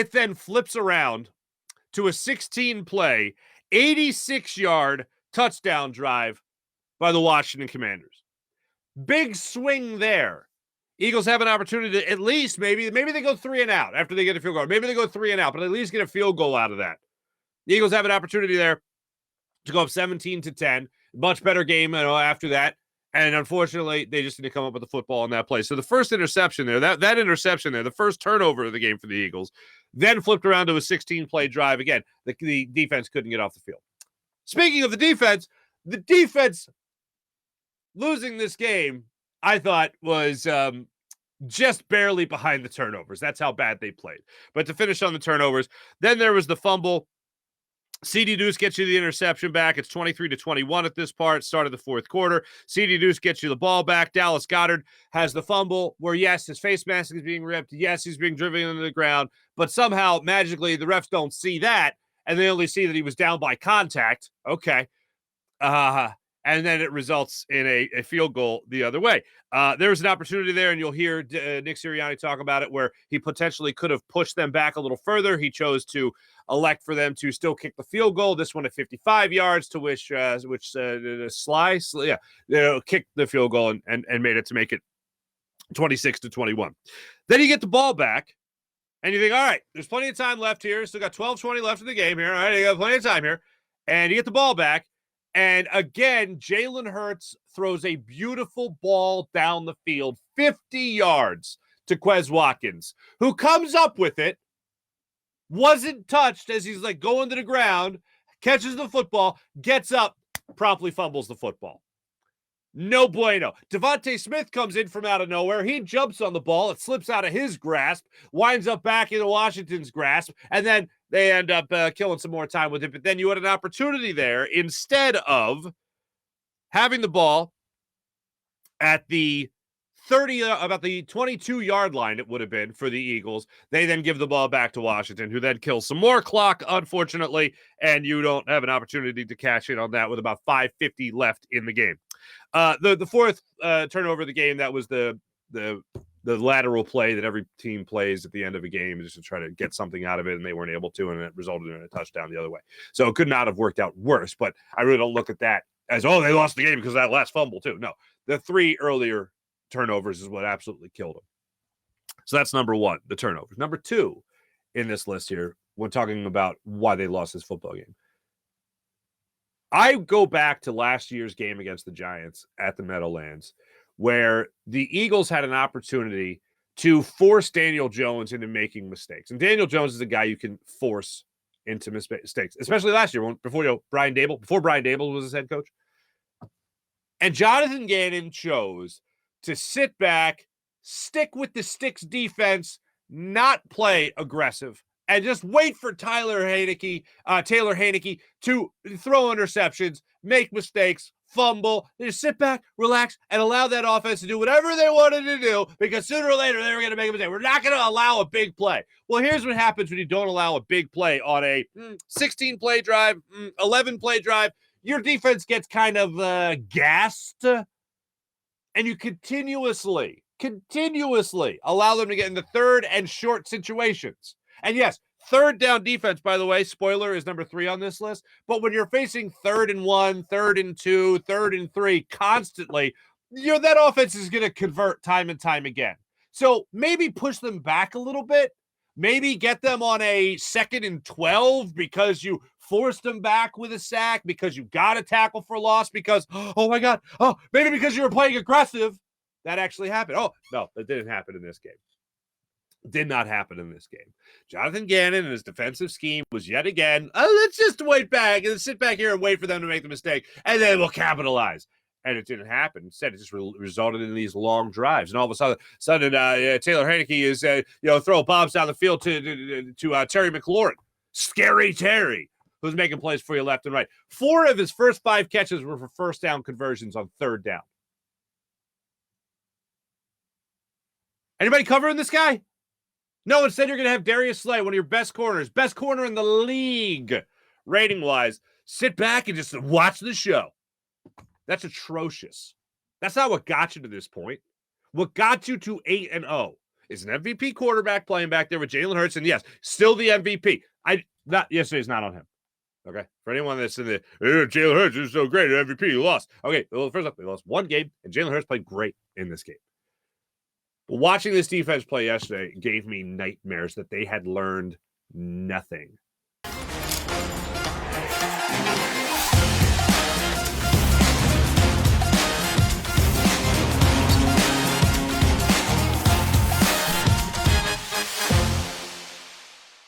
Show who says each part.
Speaker 1: It then flips around to a 16-play, 86-yard touchdown drive by the Washington Commanders. Big swing there. Eagles have an opportunity to at least maybe they go 3 and out after they get a field goal. Maybe they go 3 and out, but at least get a field goal out of that. The Eagles have an opportunity there to go up 17-10. Much better game, after that. And unfortunately, they just didn't come up with the football in that play. So the first interception there, that interception there, the first turnover of the game for the Eagles, then flipped around to a 16-play drive. Again, the defense couldn't get off the field. Speaking of the defense losing this game, I thought, was just barely behind the turnovers. That's how bad they played. But to finish on the turnovers, then there was the fumble. CD Deuce gets you the interception back. It's 23-21 at this part, start of the fourth quarter. CD Deuce gets you the ball back. Dallas Goedert has the fumble where, yes, his face mask is being ripped. Yes, he's being driven into the ground. But somehow, magically, the refs don't see that, and they only see that he was down by contact. Okay. And then it results in a field goal the other way. There was an opportunity there, and you'll hear Nick Sirianni talk about it, where he potentially could have pushed them back a little further. He chose to elect for them to still kick the field goal. This one at 55 yards, to which kicked the field goal and made it to make it 26-21. Then you get the ball back, and you think, all right, there's plenty of time left here. Still got 12-20 left in the game here. All right, you got plenty of time here. And you get the ball back. And again, Jalen Hurts throws a beautiful ball down the field, 50 yards to Quez Watkins, who comes up with it, wasn't touched as he's like going to the ground, catches the football, gets up, promptly fumbles the football. No bueno. Devontae Smith comes in from out of nowhere. He jumps on the ball. It slips out of his grasp, winds up back into Washington's grasp, and then they end up killing some more time with it. But then you had an opportunity there, instead of having the ball at the about the 22-yard line, it would have been for the Eagles. They then give the ball back to Washington, who then kills some more clock, unfortunately, and you don't have an opportunity to cash in on that with about 5:50 left in the game. The fourth turnover of the game, that was the lateral play that every team plays at the end of a game just to try to get something out of it, and they weren't able to, and it resulted in a touchdown the other way. So it could not have worked out worse, but I really don't look at that as, oh, they lost the game because of that last fumble too. No, the 3 earlier turnovers is what absolutely killed them. So that's number 1, the turnovers. Number 2 in this list here, when talking about why they lost this football game, I go back to last year's game against the Giants at the Meadowlands, where the Eagles had an opportunity to force Daniel Jones into making mistakes. And Daniel Jones is a guy you can force into mistakes, especially last year before Brian Daboll was his head coach. And Jonathan Gannon chose to sit back, stick with the sticks defense, not play aggressive, and just wait for Taylor Heinicke to throw interceptions, make mistakes, fumble. They just sit back, relax, and allow that offense to do whatever they wanted to do, because sooner or later they were going to make a mistake. We're not going to allow a big play. Well, here's what happens when you don't allow a big play on a 16-play drive, 11-play drive. Your defense gets kind of gassed, and you continuously allow them to get into third and short situations. And yes, third down defense, by the way, spoiler, is number 3 on this list. But when you're facing 3rd and 1, 3rd and 2, 3rd and 3 constantly, that offense is going to convert time and time again. So maybe push them back a little bit. Maybe get them on a 2nd and 12 because you forced them back with a sack, because you got a tackle for loss, because, oh my God, maybe because you were playing aggressive. That actually happened. Oh, no, that didn't happen in this game. Did not happen in this game. Jonathan Gannon and his defensive scheme was yet again, let's just wait back and sit back here and wait for them to make the mistake, and then we'll capitalize. And it didn't happen. Instead, it just resulted in these long drives. And all of a sudden, Taylor Heinicke is, throw bombs down the field to Terry McLaurin. Scary Terry, who's making plays for you left and right. 4 of his first 5 catches were for first down conversions on 3rd down. Anybody covering this guy? No, instead you're going to have Darius Slay, one of your best corners, best corner in the league, rating-wise. Sit back and just watch the show. That's atrocious. That's not what got you to this point. What got you to 8-0 is an MVP quarterback playing back there with Jalen Hurts, and yes, still the MVP. Yesterday's not on him. Okay, for anyone that's in the Jalen Hurts is so great at MVP, he lost. Okay, well, first up, they lost one game, and Jalen Hurts played great in this game. But watching this defense play yesterday gave me nightmares that they had learned nothing.